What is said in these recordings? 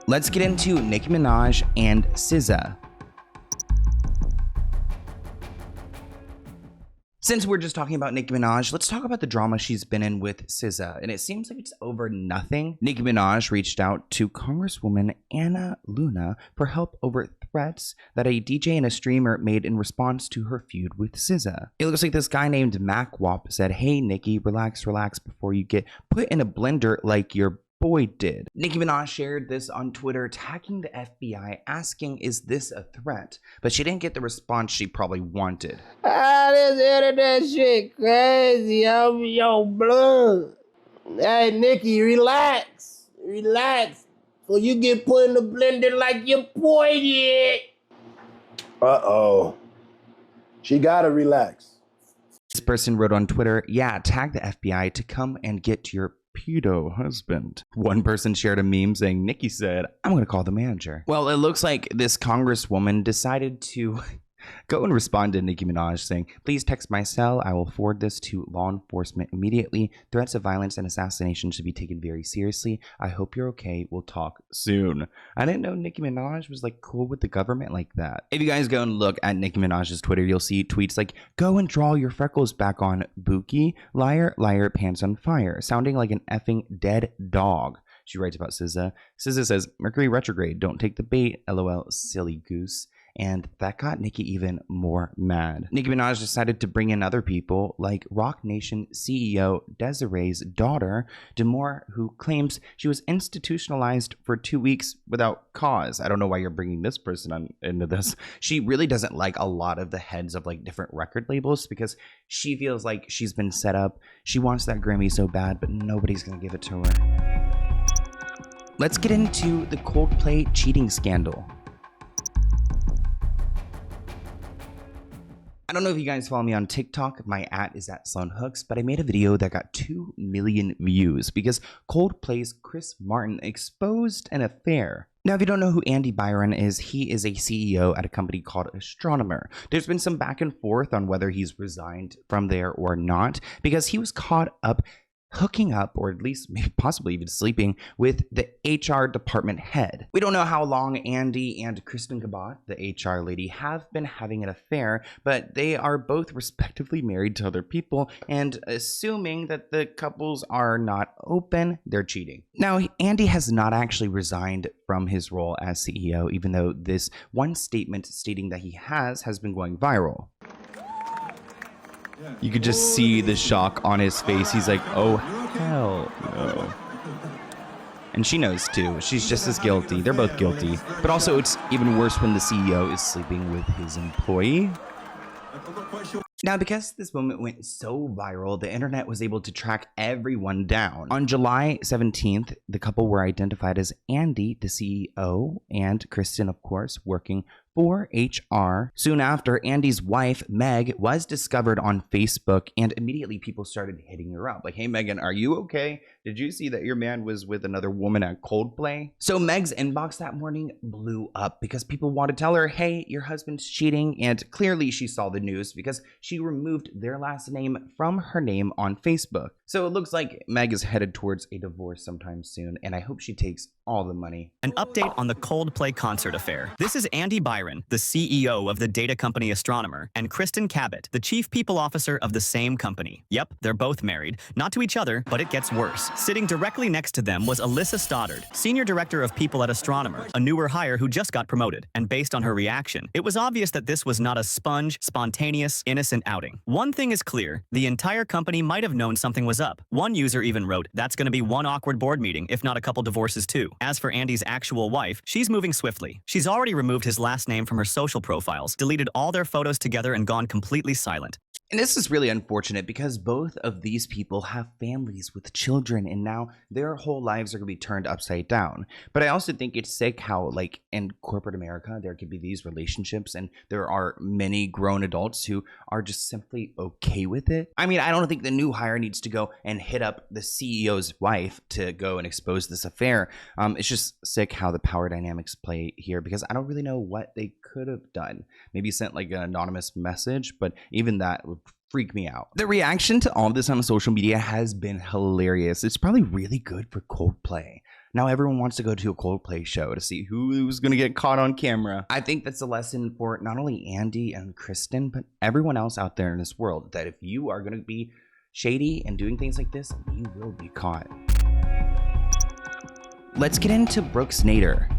Let's get into Nicki Minaj and Sza. Since we're just talking about Nicki Minaj, let's talk about the drama she's been in with SZA, and it seems like it's over nothing. Nicki Minaj reached out to Congresswoman Anna Luna for help over threats that a DJ and a streamer made in response to her feud with SZA. It looks like this guy named MacWop said, "Hey Nicki, relax before you get put in a blender like your boy did." Nicki Minaj shared this on Twitter, tagging the FBI, asking, "Is this a threat?" But she didn't get the response she probably wanted. This internet shit crazy. I'm your blood. Hey, Nicki, relax. Before you get put in the blender like your boy did. Uh-oh. She gotta relax. This person wrote on Twitter, "Yeah, tag the FBI to come and get your pedo husband." One person shared a meme saying, "Nicki said, I'm gonna call the manager." Well, it looks like this congresswoman decided to go and respond to Nicki Minaj saying, "Please text my cell. I will forward this to law enforcement immediately. Threats of violence and assassination should be taken very seriously. I hope you're okay. We'll talk soon." I didn't know Nicki Minaj was like cool with the government like that. If you guys go and look at Nicki Minaj's Twitter, you'll see tweets like, "Go and draw your freckles back on, Buki. Liar, liar, pants on fire. Sounding like an effing dead dog." She writes about SZA. SZA says, "Mercury retrograde. Don't take the bait. LOL, silly goose." And that got Nicki even more mad. Nicki Minaj decided to bring in other people like Rock Nation CEO Desiree's daughter, Demore, who claims she was institutionalized for 2 weeks without cause. I don't know why you're bringing this person into this. She really doesn't like a lot of the heads of like different record labels because she feels like she's been set up. She wants that Grammy so bad, but nobody's gonna give it to her. Let's get into the Coldplay cheating scandal. I don't know if you guys follow me on TikTok. My @ is @SloanHooks, but I made a video that got 2 million views because Coldplay's Chris Martin exposed an affair. Now, if you don't know who Andy Byron is, he is a CEO at a company called Astronomer. There's been some back and forth on whether he's resigned from there or not because he was caught up hooking up, or at least maybe possibly even sleeping, with the HR department head. We don't know how long Andy and Kristen Kabat, the HR lady, have been having an affair, but they are both respectively married to other people, and assuming that the couples are not open, they're cheating. Now, Andy has not actually resigned from his role as CEO, even though this one statement stating that he has been going viral. You could just see the shock on his face. He's like, "Oh, hell no." And she knows too. She's just as guilty. They're both guilty. But also, it's even worse when the CEO is sleeping with his employee. Now, because this moment went so viral, the internet was able to track everyone down. On July 17th, the couple were identified as Andy, the CEO, and Kristen, of course, working for HR. Soon after, Andy's wife, Meg, was discovered on Facebook, and immediately people started hitting her up. Like, "Hey, Megan, are you okay? Did you see that your man was with another woman at Coldplay?" So Meg's inbox that morning blew up because people wanted to tell her, "Hey, your husband's cheating." And clearly she saw the news because she removed their last name from her name on Facebook. So it looks like Meg is headed towards a divorce sometime soon, and I hope she takes all the money. An update on the Coldplay concert affair. This is Andy Byron, the CEO of the data company Astronomer, and Kristen Cabot, the chief people officer of the same company. Yep, they're both married. Not to each other, but it gets worse. Sitting directly next to them was Alyssa Stoddard, senior director of people at Astronomer, a newer hire who just got promoted. And based on her reaction, it was obvious that this was not a spontaneous, innocent outing. One thing is clear, the entire company might have known something was up. One user even wrote, "That's gonna be one awkward board meeting, if not a couple divorces too." As for Andy's actual wife, she's moving swiftly. She's already removed his last name from her social profiles, deleted all their photos together, and gone completely silent. And this is really unfortunate because both of these people have families with children, and now their whole lives are going to be turned upside down. But I also think it's sick how, like, in corporate America, there could be these relationships, and there are many grown adults who are just simply okay with it. I mean, I don't think the new hire needs to go and hit up the CEO's wife to go and expose this affair. It's just sick how the power dynamics play here because I don't really know what they could have done. Maybe sent like an anonymous message, but even that would freak me out. The reaction to all of this on social media has been hilarious. It's probably really good for Coldplay. Now everyone wants to go to a Coldplay show to see who's going to get caught on camera. I think that's a lesson for not only Andy and Kristen, but everyone else out there in this world, that if you are going to be shady and doing things like this, you will be caught. Let's get into Brooks Nader.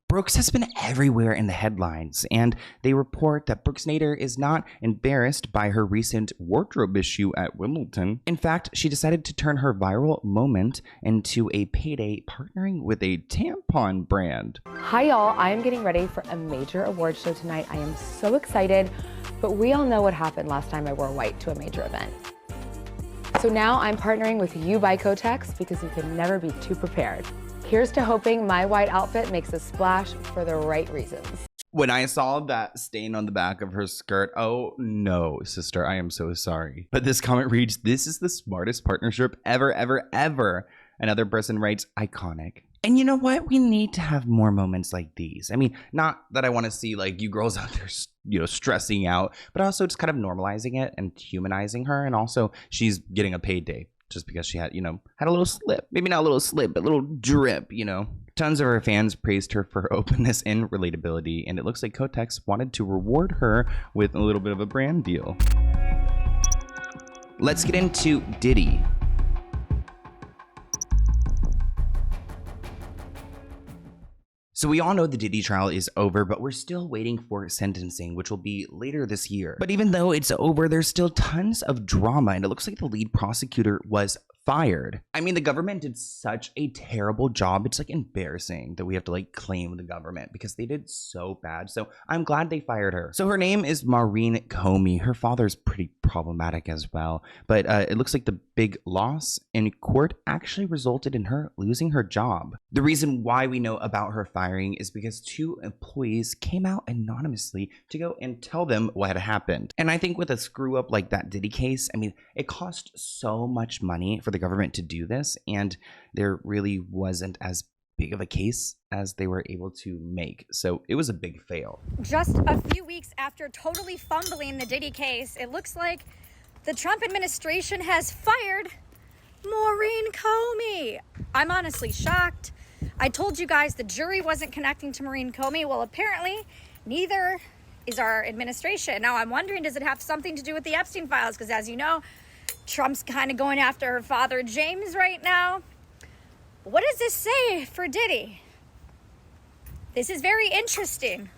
Brooks has been everywhere in the headlines, and they report that Brooks Nader is not embarrassed by her recent wardrobe issue at Wimbledon. In fact, she decided to turn her viral moment into a payday, partnering with a tampon brand. Hi y'all, I am getting ready for a major award show tonight. I am so excited, but we all know what happened last time I wore white to a major event. So now I'm partnering with You by Kotex because you can never be too prepared. Here's to hoping my white outfit makes a splash for the right reasons. When I saw that stain on the back of her skirt, oh no, sister, I am so sorry. But this comment reads, "This is the smartest partnership ever, ever, ever." Another person writes, "Iconic." And you know what? We need to have more moments like these. I mean, not that I want to see like you girls out there, stressing out, but also just kind of normalizing it and humanizing her. And also she's getting a payday just because she had, had a little slip. Maybe not a little slip, but a little drip, Tons of her fans praised her for her openness and relatability, and it looks like Kotex wanted to reward her with a little bit of a brand deal. Let's get into Diddy. So we all know the Diddy trial is over, but we're still waiting for sentencing, which will be later this year. But even though it's over, there's still tons of drama, and it looks like the lead prosecutor was fired. I mean, the government did such a terrible job. It's like embarrassing that we have to like claim the government because they did so bad. So I'm glad they fired her. So her name is Maureen Comey. Her father's pretty problematic as well. But it looks like the big loss in court actually resulted in her losing her job. The reason why we know about her firing is because 2 employees came out anonymously to go and tell them what had happened. And I think with a screw up like that Diddy case, I mean, it cost so much money for the government to do this, and there really wasn't as big of a case as they were able to make. So it was a big fail. Just a few weeks after totally fumbling the Diddy case, it looks like the Trump administration has fired Maureen Comey. I'm honestly shocked. I told you guys the jury wasn't connecting to Maureen Comey. Well, apparently neither is our administration. Now I'm wondering, does it have something to do with the Epstein files? Because as you know, Trump's kind of going after her father, James, right now. What does this say for Diddy? This is very interesting.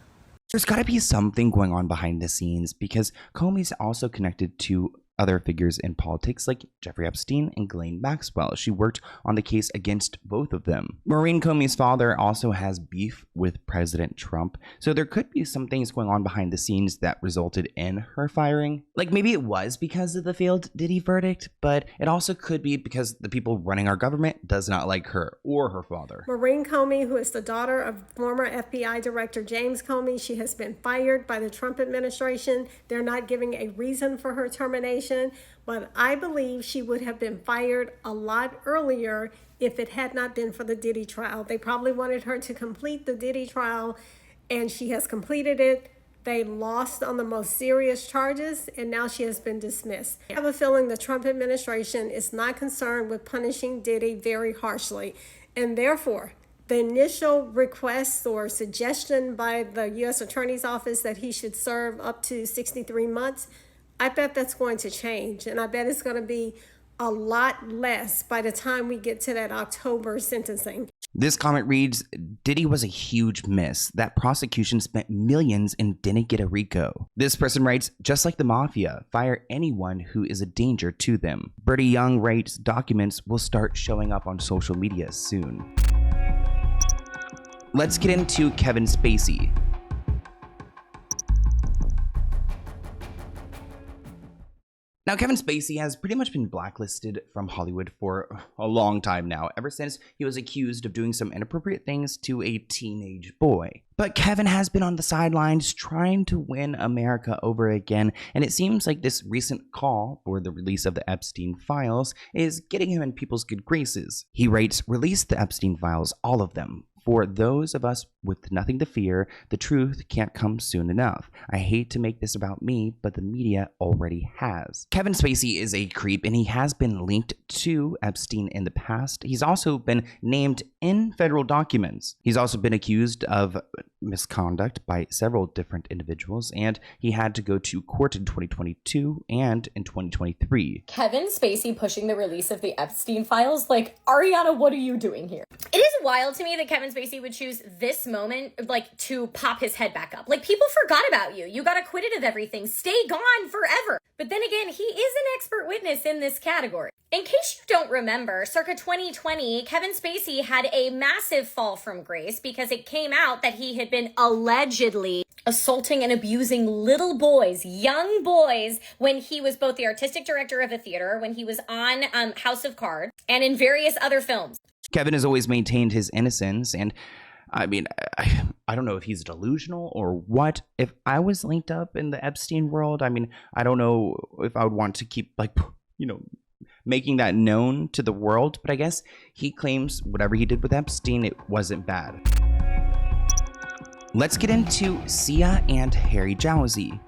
There's got to be something going on behind the scenes because Comey's also connected to other figures in politics like Jeffrey Epstein and Ghislaine Maxwell. She worked on the case against both of them. Maureen Comey's father also has beef with President Trump, so there could be some things going on behind the scenes that resulted in her firing. Like maybe it was because of the failed Diddy verdict, but it also could be because the people running our government does not like her or her father. Maureen Comey, who is the daughter of former FBI Director James Comey, she has been fired by the Trump administration. They're not giving a reason for her termination. But I believe she would have been fired a lot earlier if it had not been for the Diddy trial. They probably wanted her to complete the Diddy trial, and she has completed it. They lost on the most serious charges, and now she has been dismissed. I have a feeling the Trump administration is not concerned with punishing Diddy very harshly, and therefore, the initial request or suggestion by the U.S. Attorney's Office that he should serve up to 63 months, I bet that's going to change, and I bet it's going to be a lot less by the time we get to that October sentencing. This comment reads, "Diddy was a huge miss. That prosecution spent millions and didn't get a RICO." This person writes, "Just like the mafia, fire anyone who is a danger to them." Bertie Young writes, "Documents will start showing up on social media soon." Let's get into Kevin Spacey. Now, Kevin Spacey has pretty much been blacklisted from Hollywood for a long time now, ever since he was accused of doing some inappropriate things to a teenage boy. But Kevin has been on the sidelines trying to win America over again, and it seems like this recent call for the release of the Epstein files is getting him in people's good graces. He writes, "Release the Epstein files, all of them. for those of us with nothing to fear, the truth can't come soon enough. I hate to make this about me, but the media already has. Kevin Spacey is a creep, and he has been linked to Epstein in the past. He's also been named in federal documents. He's also been accused of misconduct by several different individuals, and he had to go to court in 2022 and in 2023. Kevin Spacey pushing the release of the Epstein files? Like, Ariana, what are you doing here? It is wild to me that Kevin Spacey would choose this moment, like, to pop his head back up. Like, people forgot about you. You got acquitted of everything. Stay gone forever. But then again, he is an expert witness in this category. In case you don't remember, circa 2020, Kevin Spacey had a massive fall from grace because it came out that he had been allegedly assaulting and abusing little boys, young boys, when he was both the artistic director of a theater, when he was on House of Cards, and in various other films. Kevin has always maintained his innocence, and I mean, I don't know if he's delusional or what. If I was linked up in the Epstein world, I mean, I don't know if I would want to keep, like, you know, making that known to the world, but I guess he claims whatever he did with Epstein, it wasn't bad. Let's get into Sia and Harry Jowsey.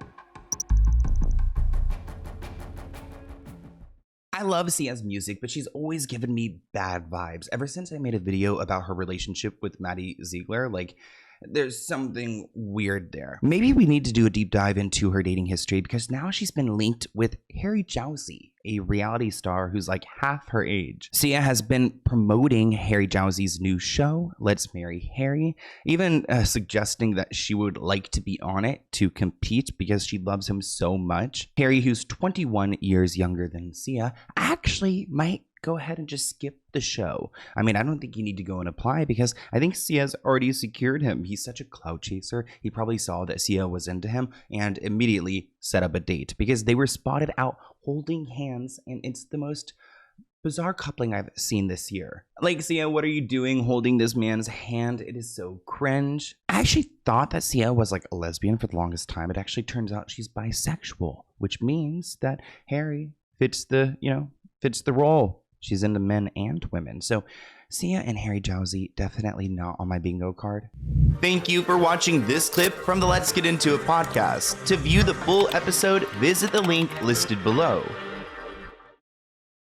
I love Sia's music, but she's always given me bad vibes. Ever since I made a video about her relationship with Maddie Ziegler, like, there's something weird there. Maybe we need to do a deep dive into her dating history, because now she's been linked with Harry Jowsey, a reality star who's like half her age. Sia has been promoting Harry Jowsey's new show, Let's Marry Harry, even suggesting that she would like to be on it to compete because she loves him so much. Harry, who's 21 years younger than Sia, actually might go ahead and just skip the show. I mean, I don't think you need to go and apply, because I think Sia's already secured him. He's such a clout chaser. He probably saw that Sia was into him and immediately set up a date, because they were spotted out holding hands, and it's the most bizarre coupling I've seen this year. Like, Sia, what are you doing holding this man's hand? It is so cringe. I actually thought that Sia was like a lesbian for the longest time. It actually turns out she's bisexual, which means that Harry fits the role. She's into men and women. So Sia and Harry Jowsey, definitely not on my bingo card. Thank you for watching this clip from the Let's Get Into It podcast. To view the full episode, visit the link listed below.